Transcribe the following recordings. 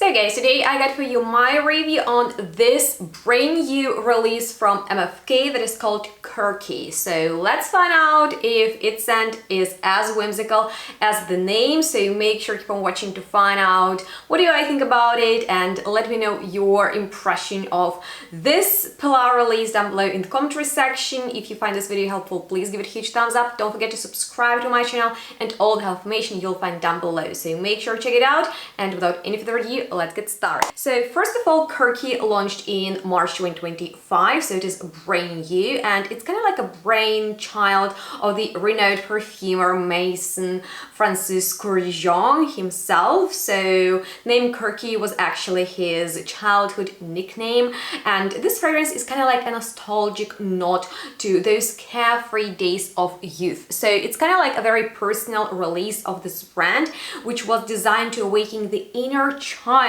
So guys, today I got for you my review on this brand new release from MFK that is called Kurky. So let's find out if its scent is as whimsical as the name. So make sure to keep on watching to find out what do I think about it, and let me know your impression of this Pilar release down below in the commentary section. If you find this video helpful, please give it a huge thumbs up. Don't forget to subscribe to my channel, and all the information you'll find down below. So make sure to check it out, and without any further ado, let's get started. So first of all, Kurky launched in March 2025, so it is brand new, and it's kind of like a brainchild of the renowned perfumer Maison Violet himself. So name Kurky was actually his childhood nickname, and this fragrance is kind of like a nostalgic nod to those carefree days of youth. So it's kind of like a very personal release of this brand, which was designed to awaken the inner child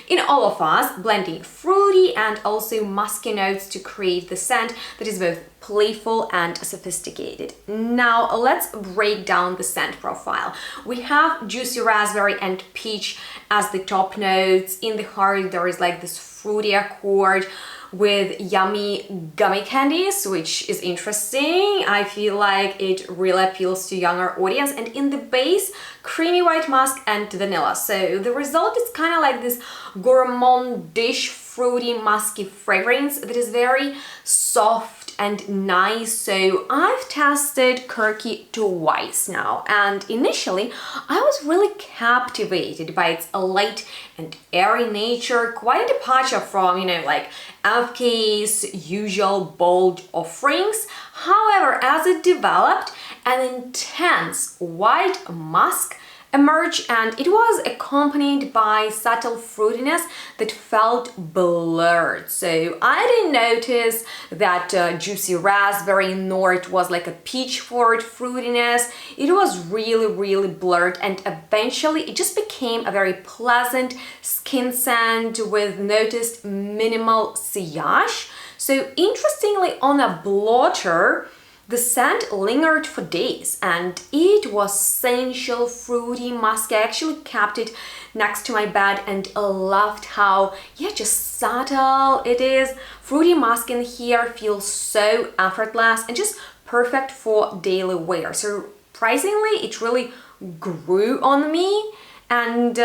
in all of us, blending fruity and also musky notes to create the scent that is both playful and sophisticated. Now let's break down the scent profile. We have juicy raspberry and peach as the top notes. In the heart there is like this fruity accord with yummy gummy candies, which is interesting. I feel like it really appeals to younger audience. And in the base, creamy white musk and vanilla. So the result is kind of like this gourmandish, fruity, musky fragrance that is very soft and nice. So I've tested Kurky twice now, and initially I was really captivated by its light and airy nature, quite a departure from, like MFK's usual bold offerings. However, as it developed, an intense white musk emerged, and it was accompanied by subtle fruitiness that felt blurred. So I didn't notice that juicy raspberry, nor it was like a peach forward fruitiness. It was really blurred, and eventually it just became a very pleasant skin scent with noticed minimal sillage. So interestingly, on a blotter, the scent lingered for days, and it was sensual, fruity, musky. I actually kept it next to my bed and loved how, just subtle it is. Fruity musk in here feels so effortless and just perfect for daily wear. Surprisingly, it really grew on me, and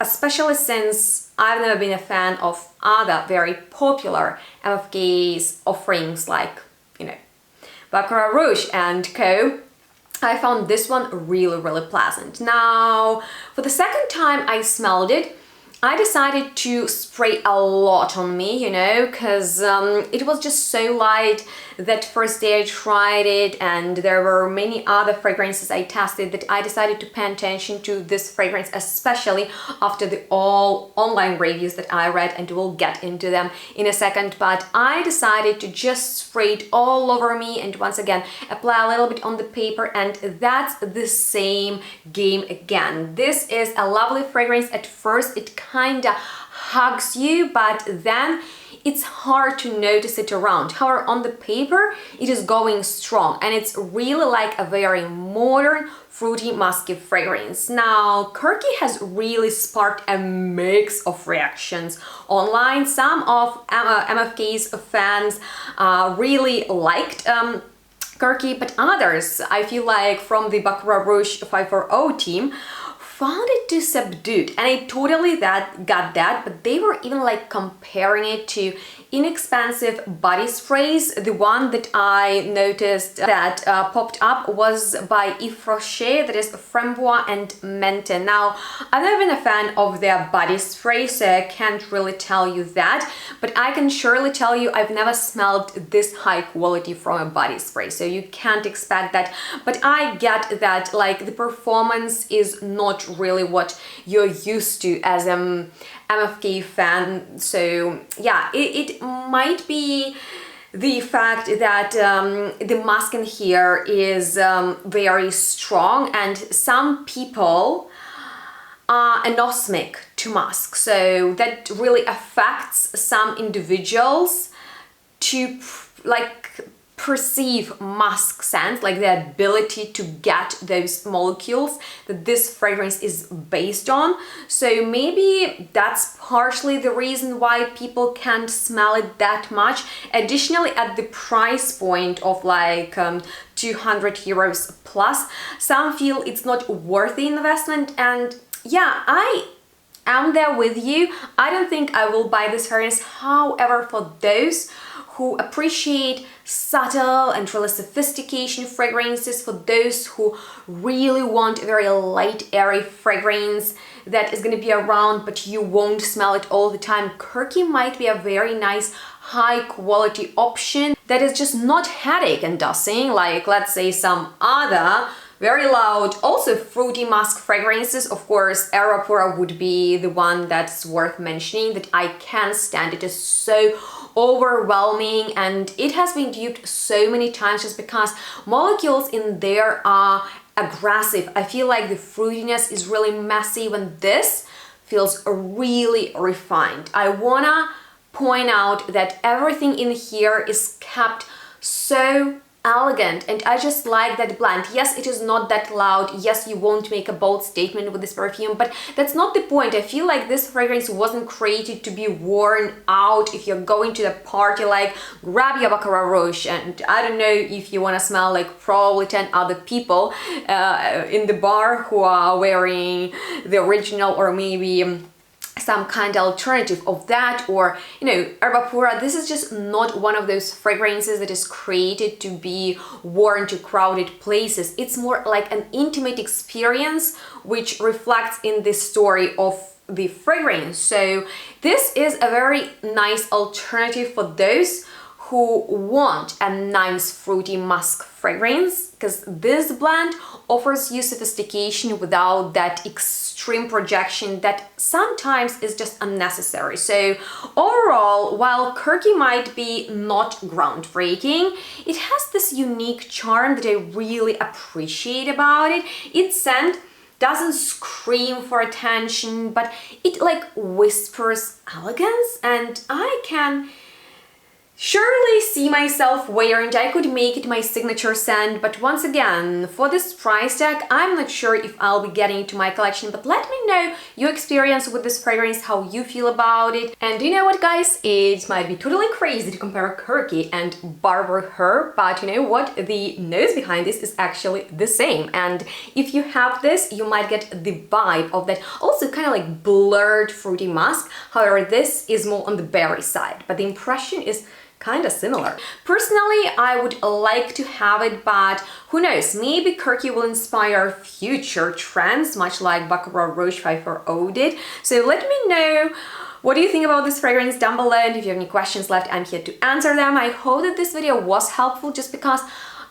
especially since I've never been a fan of other very popular MFK's offerings like, Baccarat Rouge and Co. I found this one really pleasant. Now, for the second time I smelled it, I decided to spray a lot on me, because it was just so light that first day I tried it, and there were many other fragrances I tested that I decided to pay attention to this fragrance, especially after the all online reviews that I read, and we'll get into them in a second. But I decided to just spray it all over me and once again apply a little bit on the paper, and that's the same game again. This is a lovely fragrance. At first it kinda hugs you, but then it's hard to notice it around. However, on the paper it is going strong, and it's really like a very modern, fruity, musky fragrance. Now, Kurky has really sparked a mix of reactions online. Some of MFK's fans really liked Kurky, but others, I feel like from the Baccarat Rouge 540 team, found it too subdued, and I totally got that, but they were even like comparing it to inexpensive body sprays. The one that I noticed that popped up was by Yves Rocher, that is Framboise and Menthe. Now, I've never been a fan of their body spray, so I can't really tell you that, but I can surely tell you I've never smelled this high quality from a body spray, so you can't expect that. But I get that like the performance is not really what you're used to as an MFK fan. So yeah, it might be the fact that the musk in here is very strong, and some people are anosmic to musk, so that really affects some individuals to like perceive musk scents, like the ability to get those molecules that this fragrance is based on. So maybe that's partially the reason why people can't smell it that much. Additionally, at the price point of like 200 euros plus, some feel it's not worth the investment. And yeah, I'm there with you. I don't think I will buy this fragrance. However, for those who appreciate subtle and really sophistication fragrances, for those who really want a very light, airy fragrance that is going to be around but you won't smell it all the time, Kurky might be a very nice high quality option that is just not headache inducing, like let's say some other very loud, also fruity musk fragrances. Of course, ARAB GOURMANDS would be the one that's worth mentioning, that I can't stand. It is so overwhelming and it has been duped so many times just because molecules in there are aggressive. I feel like the fruitiness is really messy when this feels really refined. I wanna point out that everything in here is kept so elegant, and I just like that blend. Yes, it is not that loud. Yes, you won't make a bold statement with this perfume, but that's not the point. I feel like this fragrance wasn't created to be worn out if you're going to the party. Like, grab your Baccarat Rouge, and I don't know if you want to smell like probably 10 other people in the bar who are wearing the original, or maybe some kind of alternative of that, or you know, Herba Pura. This is just not one of those fragrances that is created to be worn to crowded places. It's more like an intimate experience which reflects in the story of the fragrance. So this is a very nice alternative for those who want a nice fruity musk fragrance, because this blend offers you sophistication without that extreme projection that sometimes is just unnecessary. So overall, while Kurky might be not groundbreaking, it has this unique charm that I really appreciate about it. Its scent doesn't scream for attention, but it like whispers elegance, and I can surely see myself wearing it. I could make it my signature scent, but once again, for this price tag, I'm not sure if I'll be getting it to my collection. But let me know your experience with this fragrance, how you feel about it. And you know what, guys? It might be totally crazy to compare Kurky and Barber Her, but you know what? The nose behind this is actually the same. And if you have this, you might get the vibe of that also kind of like blurred fruity musk. However, this is more on the berry side, but the impression is kind of similar. Personally, I would like to have it, but who knows, maybe Kurky will inspire future trends, much like Baccarat Rouge 540 did. So let me know what do you think about this fragrance down below, and if you have any questions left, I'm here to answer them. I hope that this video was helpful, just because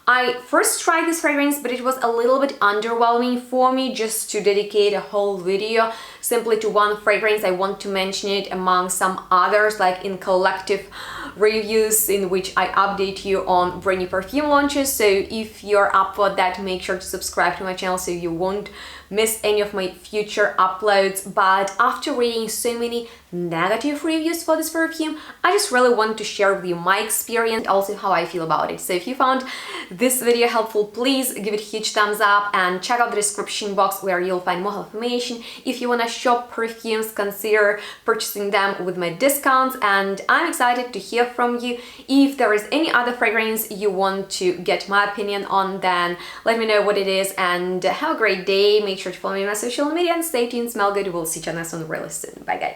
I first tried this fragrance, but it was a little bit underwhelming for me just to dedicate a whole video simply to one fragrance. I want to mention it among some others, like in collective reviews in which I update you on brand new perfume launches. So if you're up for that, make sure to subscribe to my channel so you won't miss any of my future uploads. But after reading so many negative reviews for this perfume, I just really want to share with you my experience and also how I feel about it. So if you found this video helpful, please give it a huge thumbs up and check out the description box where you'll find more information. If you want to shop perfumes, consider purchasing them with my discounts, and I'm excited to hear from you. If there is any other fragrance you want to get my opinion on, then let me know what it is, and have a great day. Make sure to follow me on my social media and stay tuned, smell good. We'll see each other soon really soon. Bye guys.